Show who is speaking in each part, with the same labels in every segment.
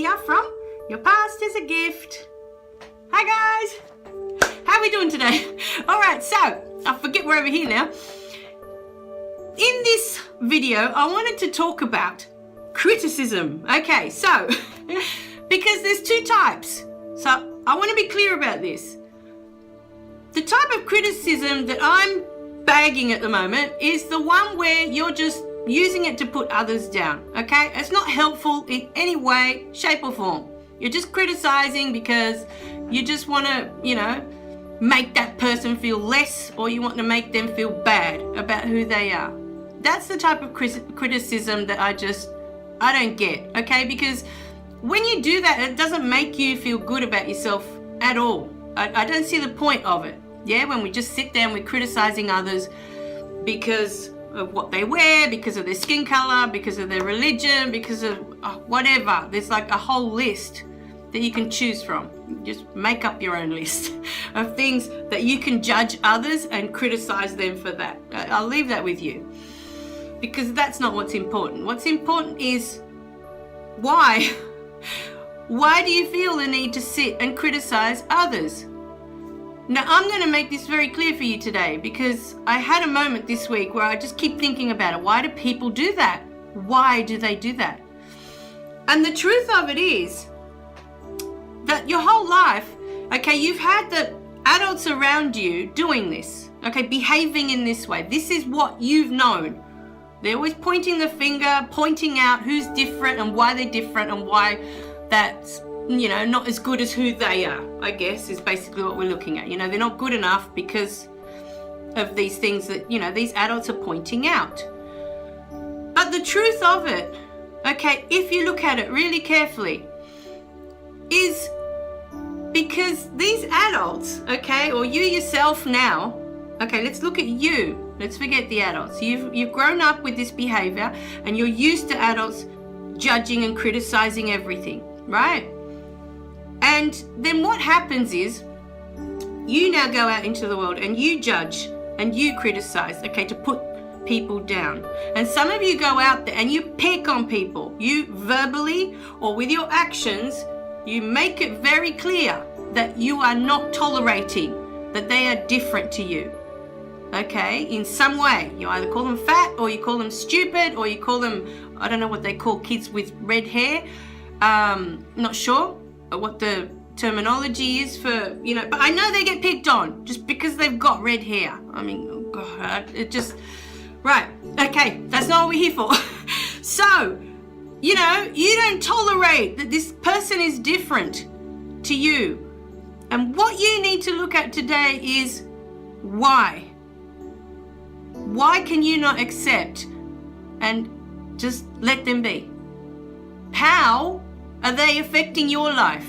Speaker 1: here from Your Past is a Gift. Hi guys, how are we doing today? All right, so I forget we're over here now. In this video, I wanted to talk about criticism. Okay, so because there's two types, so I want to be clear about this. The type of criticism that I'm bagging at the moment is the one where you're just using it to put others down, okay? It's not helpful in any way, shape or form. You're just criticizing because you just want to, make that person feel less, or you want to make them feel bad about who they are. That's the type of criticism that I don't get, okay? Because when you do that, it doesn't make you feel good about yourself at all. I don't see the point of it. Yeah, when we just sit there and we're criticizing others because of what they wear, because of their skin color, because of their religion, because of whatever. There's like a whole list that you can choose from. Just make up your own list of things that you can judge others and criticize them for that. I'll leave that with you, because that's not what's important. What's important is why. Why do you feel the need to sit and criticize others? Now, I'm going to make this very clear for you today, because I had a moment this week where I just keep thinking about it. Why do people do that? Why do they do that? And the truth of it is that your whole life, okay, you've had the adults around you doing this, okay, behaving in this way. This is what you've known. They're always pointing the finger, pointing out who's different and why they're different and why that's, not as good as who they are, I guess, is basically what we're looking at. They're not good enough because of these things that, these adults are pointing out. But the truth of it, okay, if you look at it really carefully, is because these adults, okay, or you yourself now, okay, let's look at you. Let's forget the adults. You've grown up with this behavior and you're used to adults judging and criticizing everything, right? And then what happens is you now go out into the world and you judge and you criticize, okay, to put people down. And some of you go out there and you pick on people. You verbally or with your actions, you make it very clear that you are not tolerating that they are different to you, okay, in some way. You either call them fat, or you call them stupid, or you call them, I don't know what they call kids with red hair. Not sure what the terminology is for, but I know they get picked on just because they've got red hair. I mean, oh God, it just, right, okay, that's not what we're here for. So, you don't tolerate that this person is different to you. And what you need to look at today is why. Why can you not accept and just let them be? How are they affecting your life?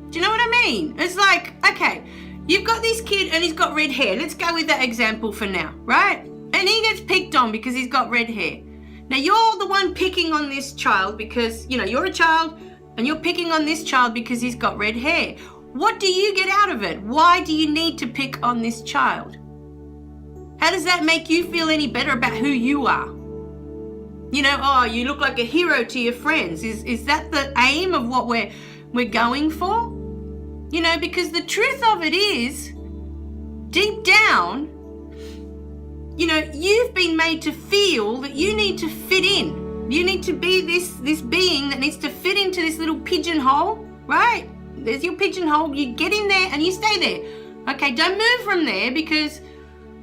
Speaker 1: Do you know what I mean? It's like, okay, you've got this kid and he's got red hair. Let's go with that example for now, right? And he gets picked on because he's got red hair. Now you're the one picking on this child because, you're a child and you're picking on this child because he's got red hair. What do you get out of it? Why do you need to pick on this child? How does that make you feel any better about who you are? You look like a hero to your friends. Is that the aim of what we're going for? Because the truth of it is, deep down, you've been made to feel that you need to fit in. You need to be this being that needs to fit into this little pigeonhole, right? There's your pigeonhole. You get in there and you stay there. Okay, don't move from there, because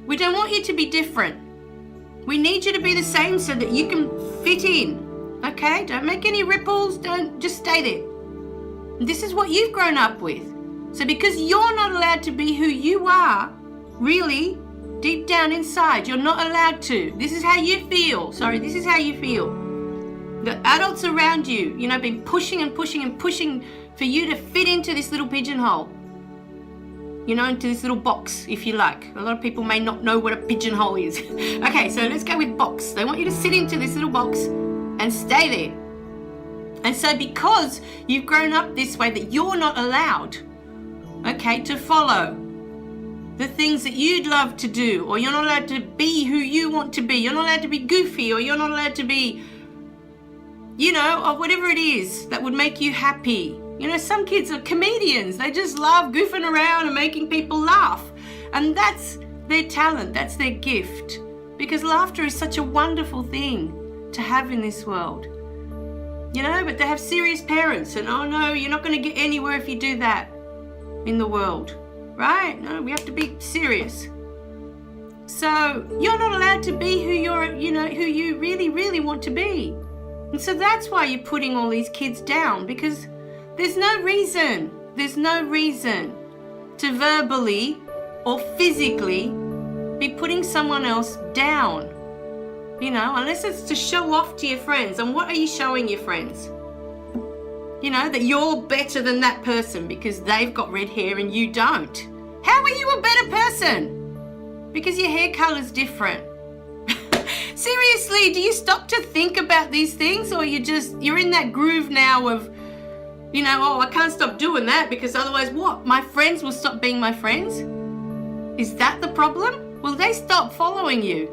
Speaker 1: we don't want you to be different. We need you to be the same so that you can fit in. Okay, don't make any ripples. Don't, just stay there. This is what you've grown up with. So because you're not allowed to be who you are, really, deep down inside, you're not allowed to. This is how you feel. This is how you feel. The adults around you, been pushing and pushing and pushing for you to fit into this little pigeonhole. Into this little box, if you like. A lot of people may not know what a pigeonhole is. Okay, so let's go with box. They want you to sit into this little box and stay there. And so because you've grown up this way, that you're not allowed, okay, to follow the things that you'd love to do, or you're not allowed to be who you want to be. You're not allowed to be goofy, or you're not allowed to be, you know, or whatever it is that would make you happy. You know, some kids are comedians. They just love goofing around and making people laugh. And that's their talent, that's their gift. Because laughter is such a wonderful thing to have in this world. You know, but they have serious parents and, oh no, you're not going to get anywhere if you do that in the world. Right? No, we have to be serious. So you're not allowed to be who who you really, really want to be. And so that's why you're putting all these kids down, because there's no reason to verbally or physically be putting someone else down. You know, unless it's to show off to your friends. And what are you showing your friends? You know, that you're better than that person because they've got red hair and you don't. How are you a better person? Because your hair color's different. Seriously, do you stop to think about these things, or you're in that groove now of, you know, oh, I can't stop doing that because otherwise what? My friends will stop being my friends? Is that the problem? Will they stop following you?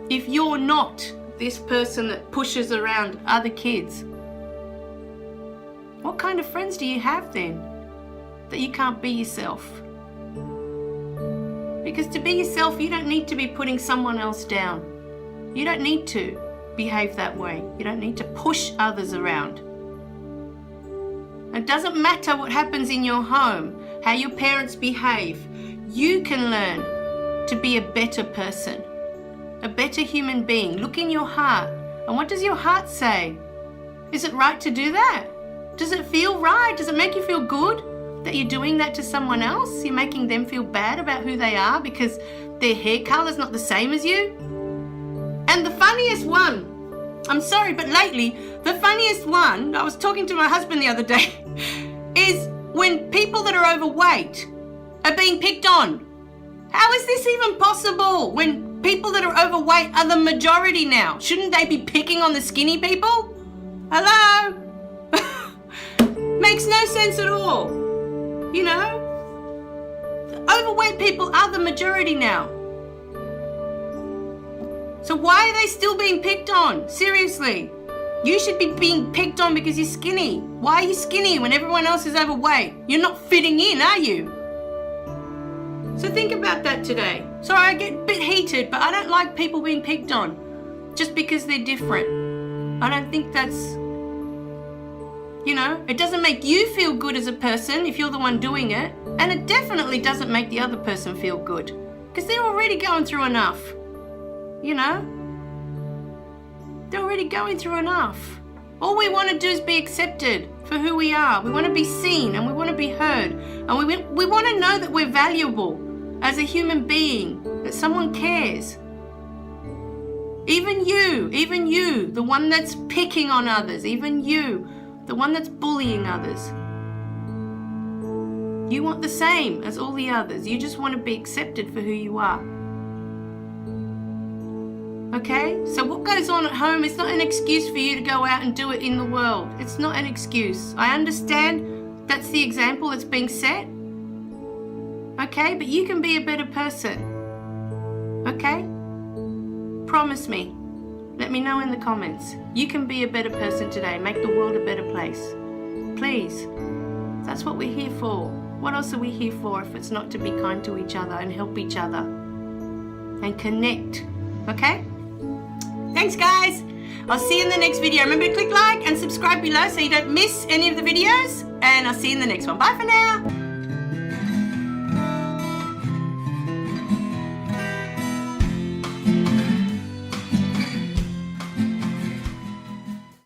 Speaker 1: If you're not this person that pushes around other kids, what kind of friends do you have then that you can't be yourself? Because to be yourself, you don't need to be putting someone else down. You don't need to behave that way. You don't need to push others around. It doesn't matter what happens in your home, how your parents behave. You can learn to be a better person, a better human being. Look in your heart. And what does your heart say? Is it right to do that? Does it feel right? Does it make you feel good that you're doing that to someone else? You're making them feel bad about who they are because their hair color's not the same as you? And the funniest one, I'm sorry, but lately, the funniest one, I was talking to my husband the other day, is when people that are overweight are being picked on. How is this even possible when people that are overweight are the majority now? Shouldn't they be picking on the skinny people? Hello? Makes no sense at all. You know? The overweight people are the majority now. So why are they still being picked on? Seriously. You should be being picked on because you're skinny. Why are you skinny when everyone else is overweight? You're not fitting in, are you? So think about that today. Sorry, I get a bit heated, but I don't like people being picked on just because they're different. I don't think that's, you know, it doesn't make you feel good as a person if you're the one doing it. And it definitely doesn't make the other person feel good because they're already going through enough. You know? They're already going through enough. All we want to do is be accepted for who we are. We want to be seen and we want to be heard. And we want to know that we're valuable as a human being, that someone cares. Even you, the one that's picking on others, even you, the one that's bullying others. You want the same as all the others. You just want to be accepted for who you are. Okay? So what goes on at home is not an excuse for you to go out and do it in the world. It's not an excuse. I understand that's the example that's being set. Okay? But you can be a better person. Okay? Promise me. Let me know in the comments. You can be a better person today. Make the world a better place. Please. That's what we're here for. What else are we here for if it's not to be kind to each other and help each other and connect? Okay? Thanks, guys. I'll see you in the next video. Remember to click like and subscribe below so you don't miss any of the videos. And I'll see you in the next one. Bye for now.